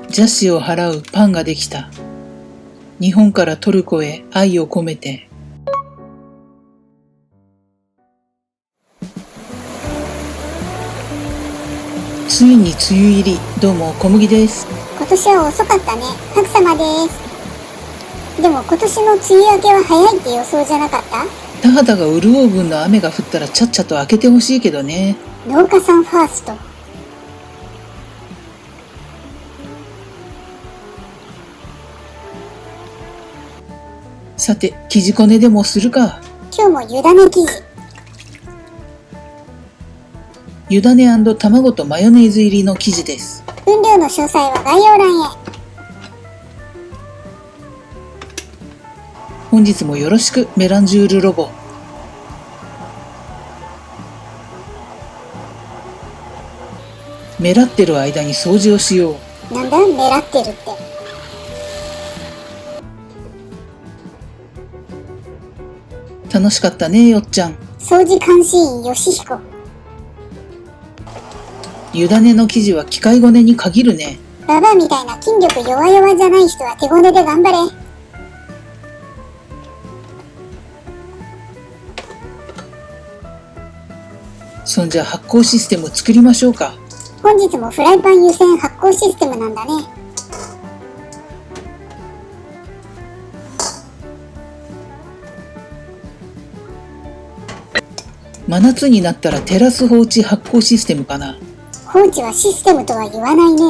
邪視を払うパンができた。日本からトルコへ愛を込めて。ついに梅雨入り。どうも小麦です。今年は遅かったね。白様です。でも今年の梅雨明けは早いって予想じゃなかった？田畑が潤う分の雨が降ったらちゃっちゃと開けてほしいけどね。農家さんファースト。さて、生地こねでもするか。今日も湯種生地。湯種&卵とマヨネーズ入りの生地です。分量の詳細は概要欄へ。本日もよろしく、メランジュールロボ。メラってる間に掃除をしよう。なんだメラってるって。楽しかったね、よっちゃん。掃除監視員よしひこ。湯種の生地は機械ごねに限るね。ババアみたいな筋力弱々じゃない人は手ごねで頑張れ。そんじゃ発酵システム作りましょうか。本日もフライパン湯煎発酵システムなんだね。真夏になったらテラス放置発酵システムかな。放置はシステムとは言わないね。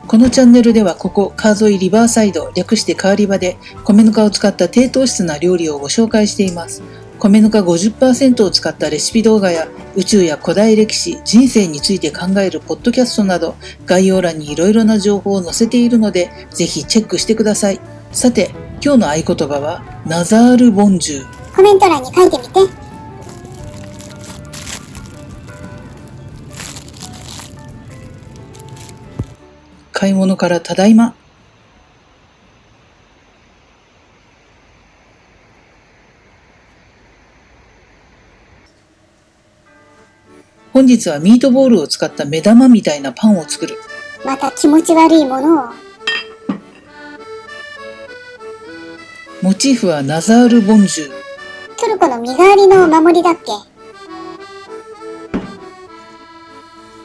このチャンネルではここ川沿いリバーサイド、略して川リバで米ぬかを使った低糖質な料理をご紹介しています。米ぬか 50% を使ったレシピ動画や宇宙や古代歴史、人生について考えるポッドキャストなど概要欄にいろいろな情報を載せているのでぜひチェックしてください。さて、今日の合言葉はナザール・ボンジュー。コメント欄に書いてみて。買い物からただいま。本日はミートボールを使った目玉みたいなパンを作る。また気持ち悪いものを。モチーフはナザール・ボンジュー。トルコの身代わりのお守りだっけ？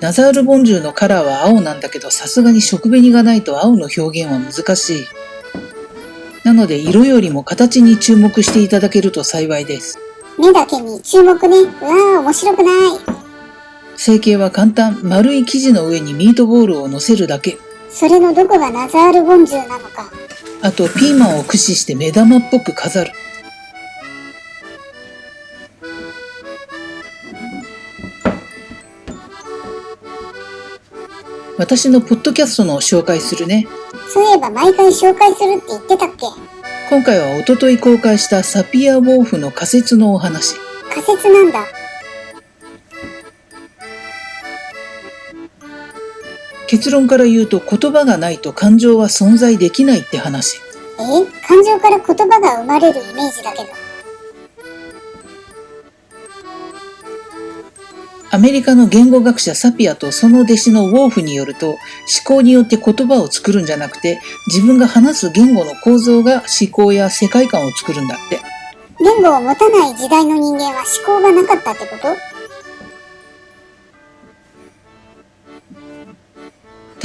ナザール・ボンジューのカラーは青なんだけど、さすがに食紅がないと青の表現は難しい。なので色よりも形に注目していただけると幸いです。目だけに注目ね。うわー面白くない。成形は簡単。丸い生地の上にミートボールを乗せるだけ。それのどこがナザール・ボンジューなのか。あとピーマンを駆使して目玉っぽく飾る。私のポッドキャストの紹介するね。そういえば毎回紹介するって言ってたっけ？今回は一昨日公開したサピア・ウォーフの仮説のお話。仮説なんだ。結論から言うと言葉がないと感情は存在できないって話。感情から言葉が生まれるイメージだけど。アメリカの言語学者サピアとその弟子のウォーフによると、思考によって言葉を作るんじゃなくて、自分が話す言語の構造が思考や世界観を作るんだって。言語を持たない時代の人間は思考がなかったってこと？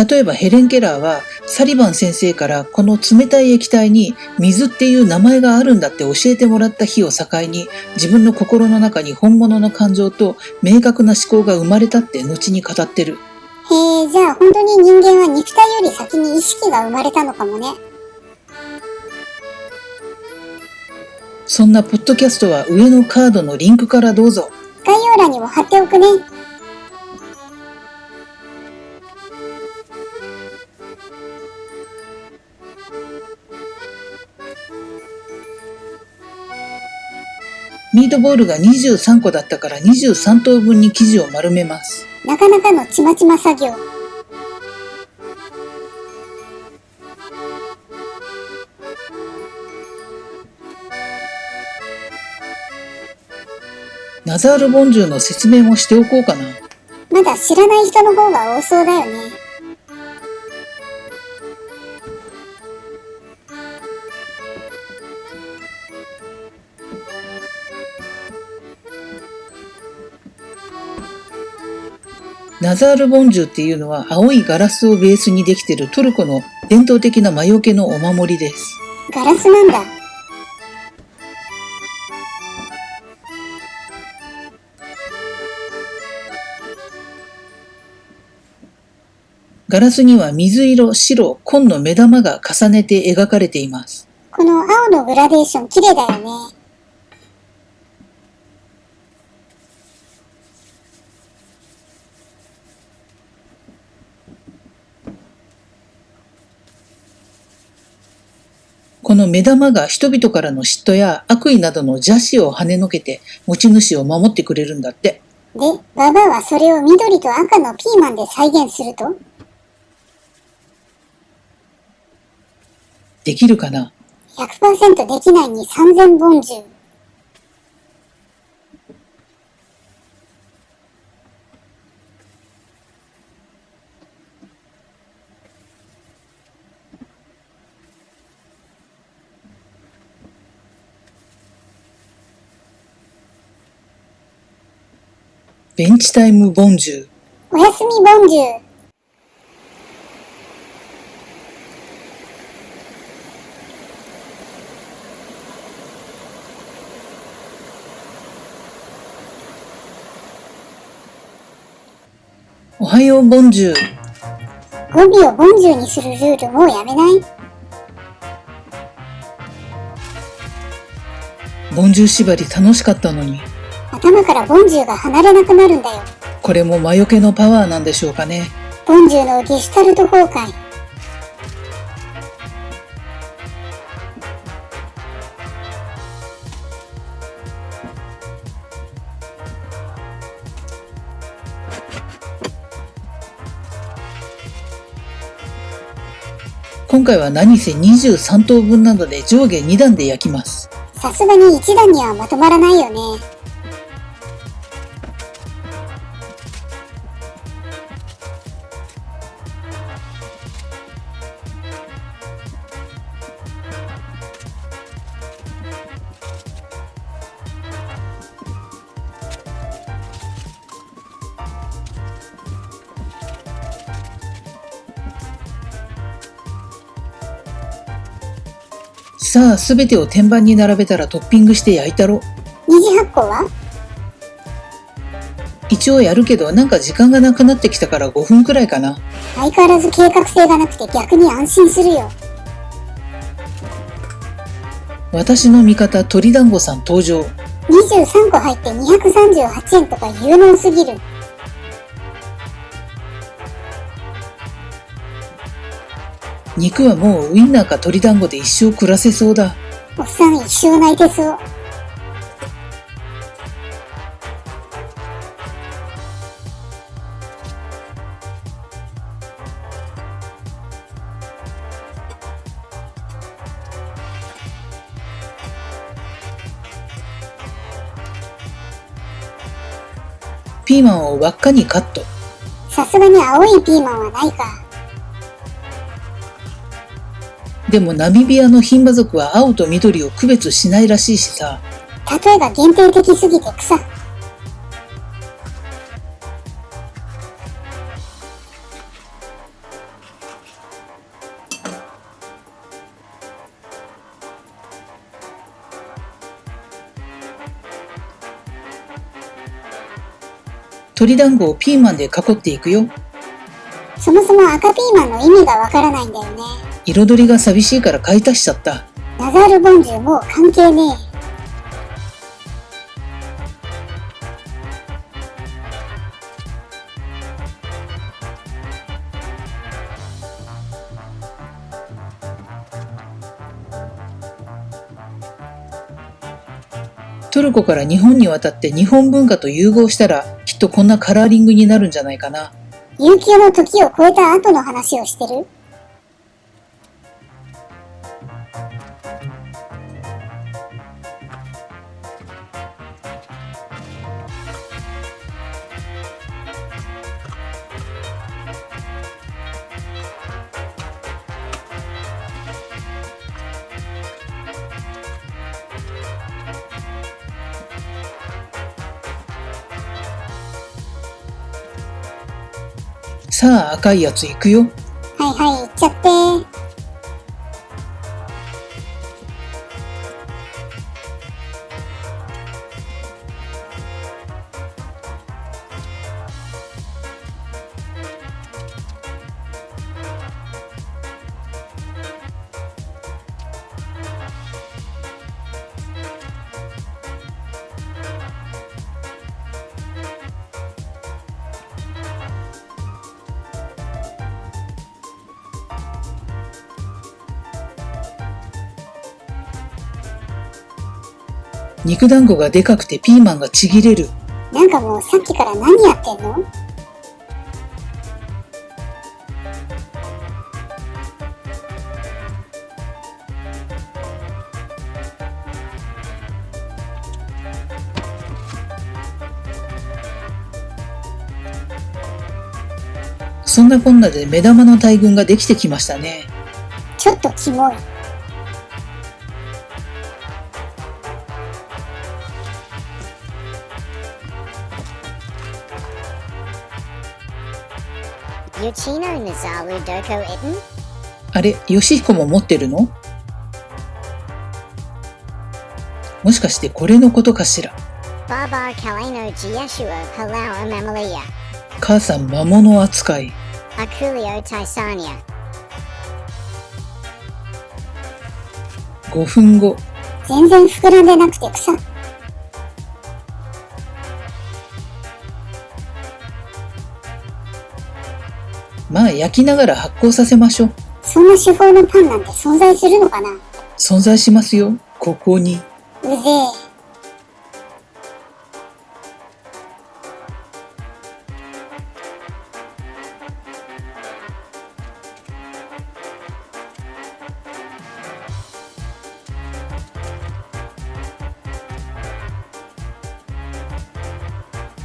例えばヘレン・ケラーはサリバン先生からこの冷たい液体に水っていう名前があるんだって教えてもらった日を境に、自分の心の中に本物の感情と明確な思考が生まれたって後に語ってる。へえ、じゃあ本当に人間は肉体より先に意識が生まれたのかもね。そんなポッドキャストは上のカードのリンクからどうぞ。概要欄にも貼っておくね。ミートボールが23個だったから23等分に生地を丸めます。なかなかのちまちま作業。ナザール・ボンジューの説明もしておこうかな。まだ知らない人の方が多そうだよね。ナザールボンジュっていうのは青いガラスをベースにできているトルコの伝統的な魔除けのお守りです。ガラスなんだ。ガラスには水色、白、紺の目玉が重ねて描かれています。この青のグラデーション綺麗だよね。この目玉が人々からの嫉妬や悪意などの邪視を跳ねのけて持ち主を守ってくれるんだって。で、ババアはそれを緑と赤のピーマンで再現するとできるかな？ 100% できないに3000本中。ベンチタイムボンジュー。おやすみボンジュー。おはようボンジュー。語尾をボンジューにするルールもうやめない？ボンジュー縛り楽しかったのに。頭からボンジューが離れなくなるんだよ。これも魔除けのパワーなんでしょうかね。ボンジューのゲシュタルト崩壊。今回は何せ23等分なので上下2段で焼きます。さすがに1段にはまとまらないよね。さあ、すべてを天板に並べたらトッピングして焼いたろ。二次発酵は？一応やるけど、なんか時間がなくなってきたから5分くらいかな。相変わらず計画性がなくて逆に安心するよ。私の味方、鳥団子さん登場。23個入って238円とか有能すぎる。肉はもうウインナーか鶏団子で一生暮らせそうだ。おっさん一生泣いてそう。ピーマンを輪っかにカット。さすがに青いピーマンはないか。でもナミビアの牝馬族は青と緑を区別しないらしいしさ。例えが限定的すぎて草。鶏団子をピーマンで囲っていくよ。そもそも赤ピーマンの意味がわからないんだよね。彩りが寂しいから買い足しちゃった。ナザールボンジューもう関係ねえ。トルコから日本に渡って日本文化と融合したらきっとこんなカラーリングになるんじゃないかな。悠久の時を超えた後の話をしてる？さあ赤いやついくよ。はいはい、いっちゃって。肉団子がでかくてピーマンがちぎれる。なんかもうさっきから何やってんの？そんなこんなで目玉の大群ができてきましたね。ちょっとキモい。Yuchino Nazaru Doko Itten? あれ、ヨシヒコも持ってるの？もしかしてこれのことかしら。 Baba Kaleno Gieshuo Palau Mamalia. 母さん魔物扱い。 Akulio Taisania. 5分後。全然膨らんでなくて草。まあ焼きながら発酵させましょう。そんな手法のパンなんて存在するのかな？存在しますよ、ここに。うぜえ。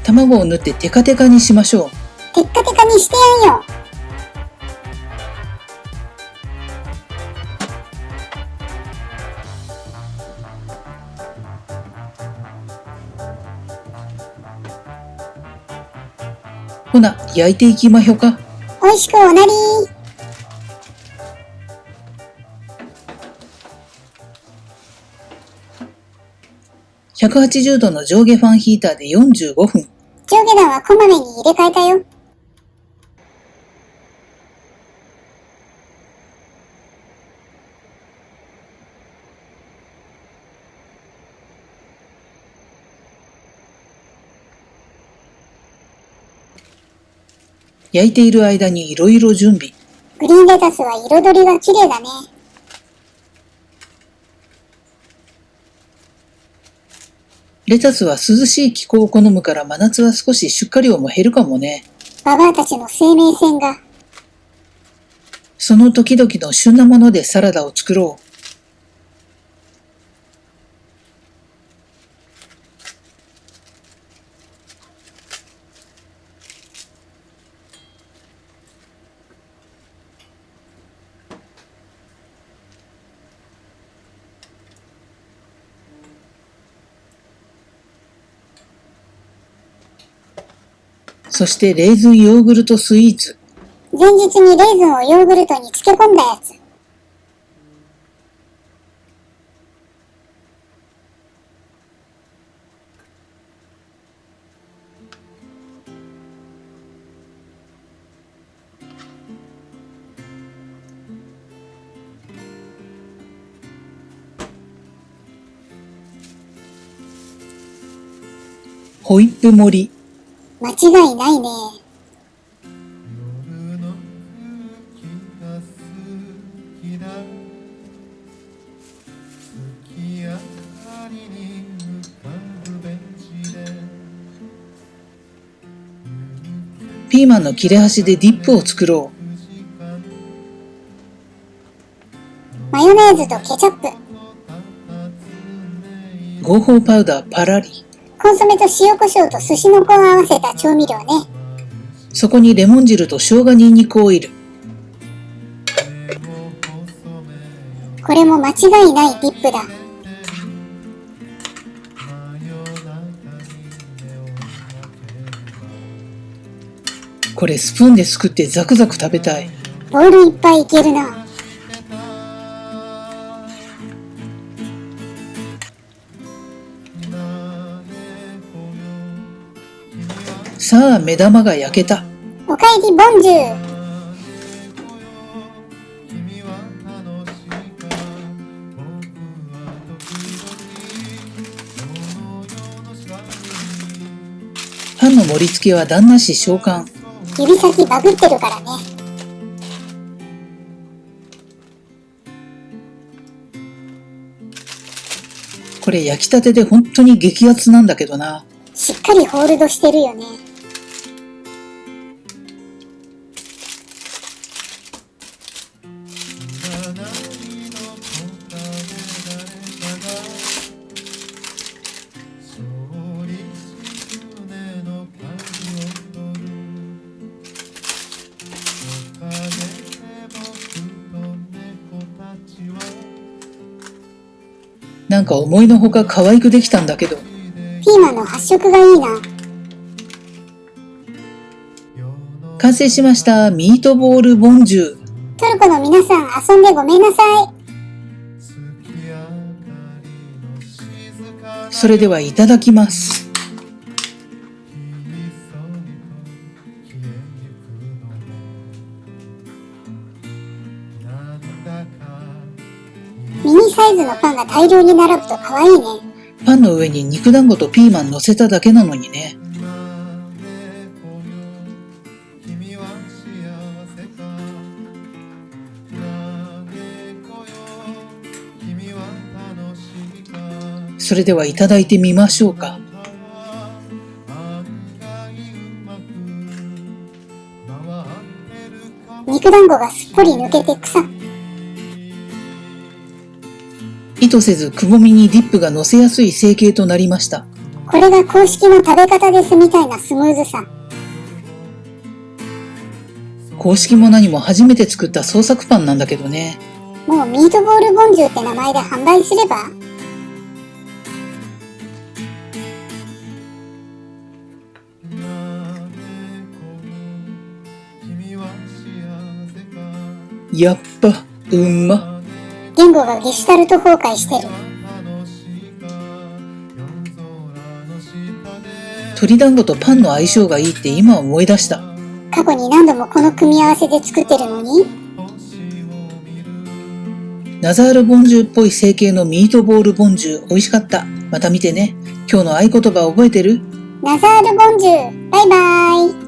卵を塗ってテカテカにしましょう。テッカテカにしてやんよ。ほな、焼いていきまひょか。おいしくおなりー。180度の上下ファンヒーターで45分。上下段はこまめに入れ替えたよ。焼いている間にいろいろ準備。グリーンレタスは彩りが綺麗だね。レタスは涼しい気候を好むから真夏は少し出荷量も減るかもね。ババアたちの生命線が。その時々の旬なものでサラダを作ろう。そしてレーズンヨーグルトスイーツ。前日にレーズンをヨーグルトに漬け込んだやつ。ホイップ盛り。間違いないね。ピーマンの切れ端でディップを作ろマヨネーズとケチャップ。う。合法パウダーパラリ。コンソメと塩コショウと寿司の子を合わせた調味料ね。そこにレモン汁と生姜ニンニクオイル。これも間違いないディップだ。これスプーンですくってザクザク食べたい。ボールいっぱいいけるな。さあ、目玉が焼けた。おかえりボンジュー。パンの盛り付けは旦那氏召喚。指先バグってるからね。これ焼きたてで本当に激アツなんだけどな。しっかりホールドしてるよね。なんか思いのほか可愛くできたんだけど。ピーマンの発色がいいな。完成しました。ミートボールボンジュー。トルコの皆さん、遊んでごめんなさい。それではいただきます。ミニサイズのパンが大量に並ぶと可愛いね。パンの上に肉団子とピーマン乗せただけなのにね。それではいただいてみましょうか。肉団子がすっぽり抜けて草。意図せずくぼみにディップが乗せやすい成形となりました。これが公式の食べ方ですみたいなスムーズさ。公式も何も初めて作った創作パンなんだけどね。もうミートボールボンジューって名前で販売すれば？やっぱうんま。言語がゲシュタルト崩壊してる。鶏団子とパンの相性がいいって今思い出した。過去に何度もこの組み合わせで作ってるのに。ナザールボンジューっぽい成形のミートボールボンジュー美味しかった。また見てね。今日の合言葉覚えてる？ナザールボンジュー。バイバーイ。